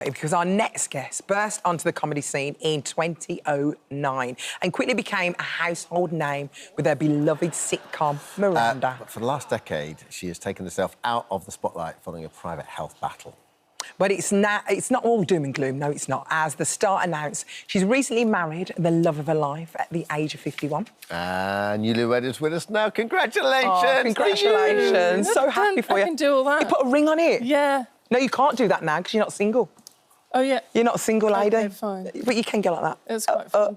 Because our next guest burst onto the comedy scene in 2009 and quickly became a household name with her beloved sitcom, Miranda. For the last decade, she has taken herself out of the spotlight following a private health battle. But it's not all doom and gloom, no, it's not. As the star announced, she's recently married the love of her life at the age of 51. And newlywed is with us now. Congratulations! Oh, congratulations. So happy for you. I can do all that. You put a ring on it? Yeah. No, you can't do that now because you're not single. Oh, yeah. You're not a single lady. Okay, fine. But you can go like that. It's quite fun.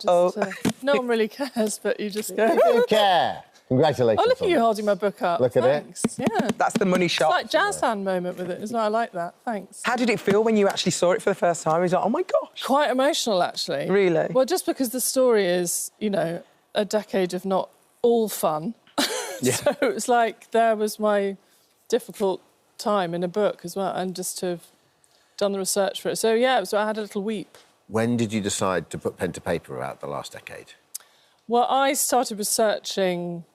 No one really cares, but you just go... You care. Congratulations. Oh, look at you holding my book up. Look at Thanks. it. Yeah. That's the money shot. It's like jazz hand moment with it, isn't it? I like that. Thanks. How did it feel when you actually saw it for the first time? It was like, oh, my gosh. Quite emotional, actually. Really? Well, just because the story is, you know, a decade of not all fun. Yeah. So it was like there was my difficult time in a book as well, and just to have done the research for it. So, yeah, so I had a little weep. When did you decide to put pen to paper about the last decade? Well, I started researching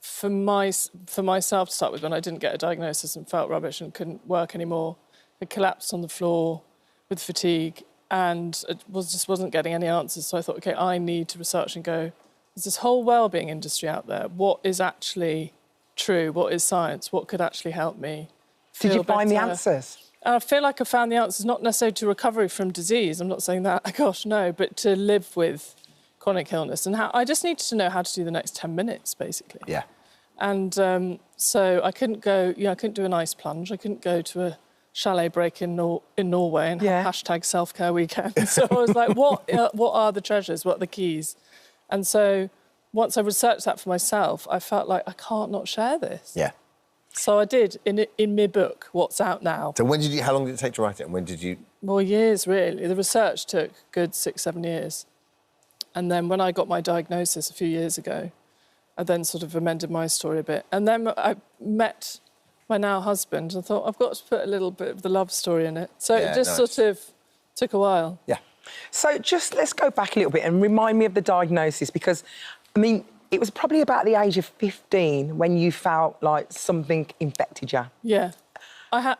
for myself to start with when I didn't get a diagnosis and felt rubbish and couldn't work anymore. I collapsed on the floor with fatigue and just wasn't getting any answers. So I thought, OK, I need to research and go, there's this whole wellbeing industry out there. What is actually true? What is science? What could actually help me feel Did you find the better? answers? I feel like I found the answers, not necessarily to recovery from disease. I'm not saying that, gosh, no, but to live with chronic illness and how I just needed to know how to do the next 10 minutes, basically. Yeah. And so I couldn't go, I couldn't do an ice plunge. I couldn't go to a chalet break in Norway and have hashtag self-care weekend. So I was like, what are the treasures? What are the keys? And so once I researched that for myself, I felt like I can't not share this. Yeah. So I did in my book, What's Out Now. So how long did it take to write it and when did you... Well, years, really. The research took a good 6-7 years. And then when I got my diagnosis a few years ago, I then sort of amended my story a bit. And then I met my now husband and thought, I've got to put a little bit of the love story in it. So it just sort of took a while. Yeah. So just let's go back a little bit and remind me of the diagnosis because, I mean, it was probably about the age of 15 when you felt like something infected you. Yeah. I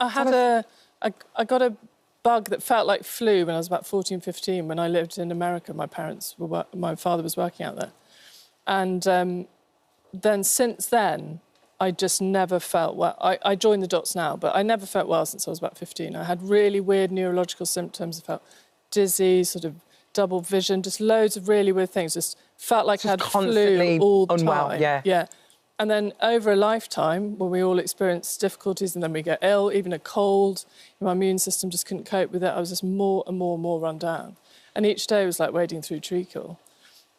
got a bug that felt like flu when I was about 14, 15 when I lived in America. My father was working out there. And then since then, I just never felt well. I joined the dots now, but I never felt well since I was about 15. I had really weird neurological symptoms. I felt dizzy, sort of double vision, just loads of really weird things. Just felt like I had flu all the time. Yeah. And then over a lifetime, when we all experience difficulties and then we get ill, even a cold, my immune system just couldn't cope with it. I was just more and more and more run down. And each day was like wading through treacle.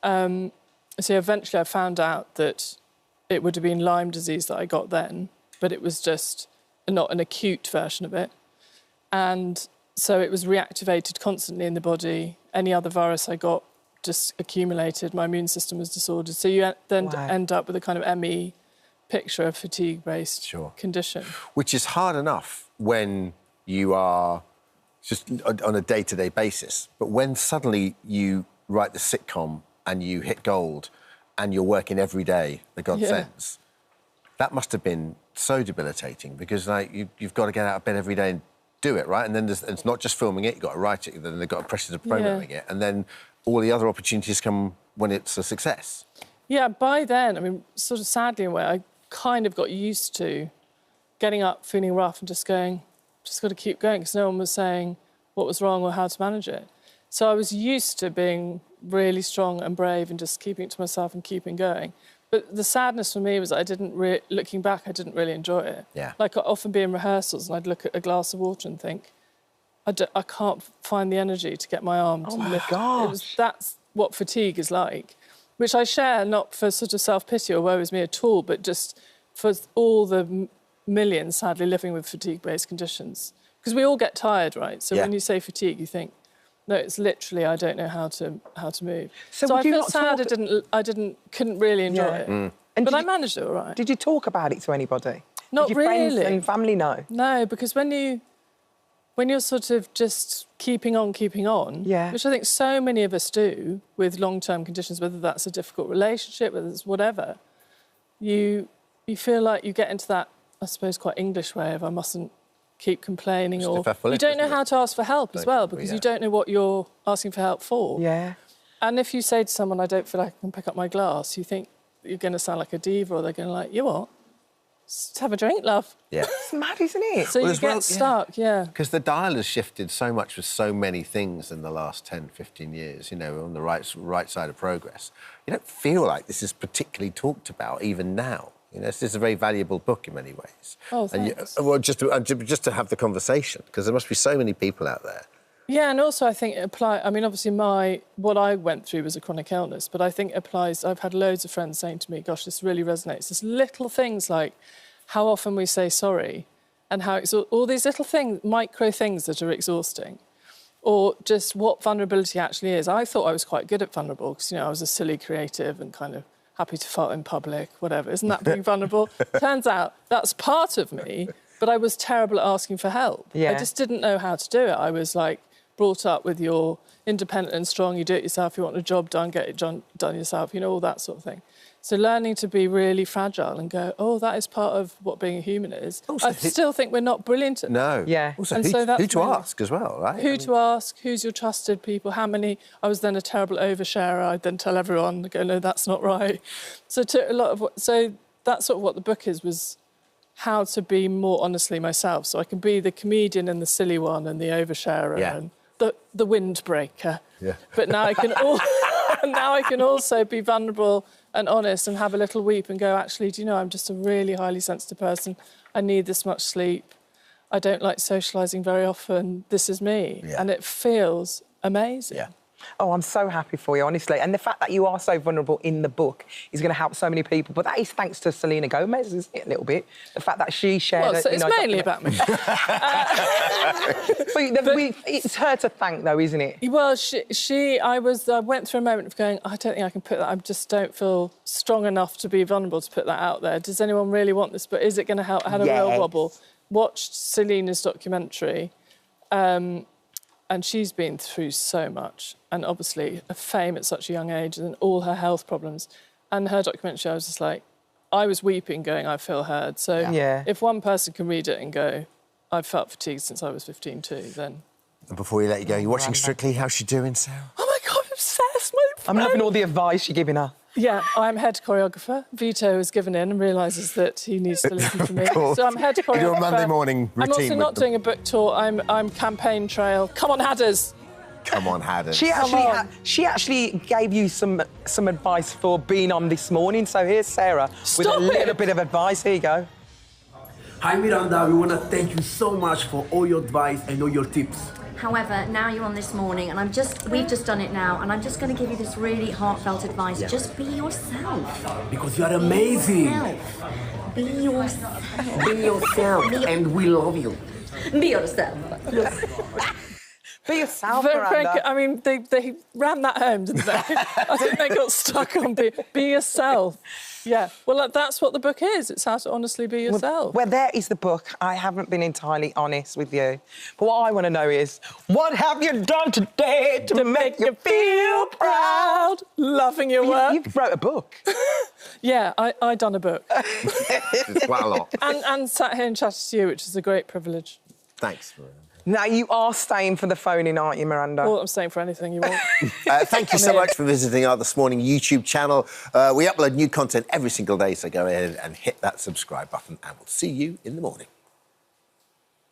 So eventually I found out that it would have been Lyme disease that I got then, but it was just not an acute version of it. And so it was reactivated constantly in the body. Any other virus I got just accumulated. My immune system was disordered. So you then end up with a kind of ME picture, a fatigue-based condition. Which is hard enough when you are just on a day-to-day basis. But when suddenly you write the sitcom and you hit gold and you're working every day, the God sends, that must have been so debilitating because like you've got to get out of bed every day and do it, right? And then it's not just filming it, you've got to write it, then they've got a pressure to programming it, and then all the other opportunities come when it's a success. Yeah, by then, I mean, sort of sadly in a way, I kind of got used to getting up, feeling rough and just going, just got to keep going because no one was saying what was wrong or how to manage it. So I was used to being really strong and brave and just keeping it to myself and keeping going. But the sadness for me was I looking back, I didn't really enjoy it. Yeah. Like I'd often be in rehearsals and I'd look at a glass of water and think, I can't find the energy to get my arm to lift. Oh, my gosh. That's what fatigue is like, which I share not for sort of self-pity or woe is me at all, but just for all the millions, sadly, living with fatigue-based conditions. Because we all get tired, right? So when you say fatigue, you think, no, it's literally I don't know how to move. So I feel sad I couldn't really enjoy it. But I managed it all right. Did you talk about it to anybody? Not did your really. friends and family know? No, because when you're sort of just keeping on, which I think so many of us do with long-term conditions, whether that's a difficult relationship, whether it's whatever, you feel like you get into that, I suppose, quite English way of I mustn't keep complaining, Just or a fair you don't know isn't it? how to ask for help as well, because you don't know what you're asking for help for. Yeah. And if you say to someone, I don't feel like I can pick up my glass, you think you're going to sound like a diva, or they're going to like, you what? Just have a drink, love. Yeah. It's mad, isn't it? So you get stuck, yeah. Because the dial has shifted so much with so many things in the last 10, 15 years, you know, on the right side of progress. You don't feel like this is particularly talked about even now. You know, this is a very valuable book in many ways. Oh, thanks. And well, just to have the conversation, because there must be so many people out there. Yeah, and also I think it applies... I mean, obviously what I went through was a chronic illness, but I think it applies... I've had loads of friends saying to me, gosh, this really resonates. There's little things like how often we say sorry and how all these little things, micro things that are exhausting, or just what vulnerability actually is. I thought I was quite good at vulnerable because, you know, I was a silly creative and kind of happy to fart in public, whatever. Isn't that being vulnerable? Turns out that's part of me, but I was terrible at asking for help. Yeah. I just didn't know how to do it. I was, like, brought up with you're independent and strong, you do it yourself, you want a job done, get it done yourself, you know, all that sort of thing. So learning to be really fragile and go, oh, that is part of what being a human is. Also, I still think we're not brilliant at that. No. Yeah. Also, And who, so that's who to really- ask as well, right? Who to ask, who's your trusted people, how many... I was then a terrible oversharer. I'd then tell everyone, go, no, that's not right. So it took a lot of... So that's sort of what the book is, was how to be more honestly myself. So I can be the comedian and the silly one and the oversharer and the windbreaker. Yeah. But now I can now I can also be vulnerable and honest and have a little weep and go, actually, do you know, I'm just a really highly sensitive person. I need this much sleep. I don't like socialising very often. This is me. Yeah. And it feels amazing. Yeah. Oh, I'm so happy for you, honestly. And the fact that you are so vulnerable in the book is going to help so many people. But that is thanks to Selena Gomez, isn't it, a little bit? The fact that she shared... Well, so it's mainly about me. It's her to thank, though, isn't it? Well, I went through a moment of going, I don't think I can put that, I just don't feel strong enough to be vulnerable to put that out there. Does anyone really want this? But is it going to help? I had a real wobble. Watched Selena's documentary, and she's been through so much, and obviously a fame at such a young age and all her health problems. And her documentary, I was just like, I was weeping going, I feel heard. So if one person can read it and go, I've felt fatigued since I was 15 too, then... And before you let you go, you're watching Strictly. How's she doing, Sarah? Oh, my God, I'm obsessed, my friend. I'm loving all the advice you're giving her. Yeah, I'm head choreographer. Vito has given in and realises that he needs to listen to me. course. So I'm head choreographer. You do a Monday morning routine. I'm also with not them. doing a book tour. I'm campaign trail. Come on, Hadders. Come on, Haddon. She actually gave you some advice for being on this morning. So here's Sarah with a little bit of advice. Here you go. Hi Miranda, we want to thank you so much for all your advice and all your tips. However, now you're on this morning, and we've just done it now, and I'm just going to give you this really heartfelt advice. Yeah. Just be yourself. Because you are amazing. Be yourself. Be yourself, and we love you. Be yourself. Be yourself, Very, Miranda. I mean, they ran that home, didn't they? I think they got stuck on be yourself. Yeah, well, that's what the book is. It's how to honestly be yourself. Well, there is the book. I haven't been entirely honest with you. But what I want to know is, what have you done today to make you feel proud? Loving your work. You wrote a book. Yeah, I done a book. It's quite a lot. and sat here and chatted to you, which is a great privilege. Thanks, Miranda. Now, you are staying for the phone-in, aren't you, Miranda? Well, I'm staying for anything you want. Thank you so much for visiting our This Morning YouTube channel. We upload new content every single day, so go ahead and hit that subscribe button, and we'll see you in the morning.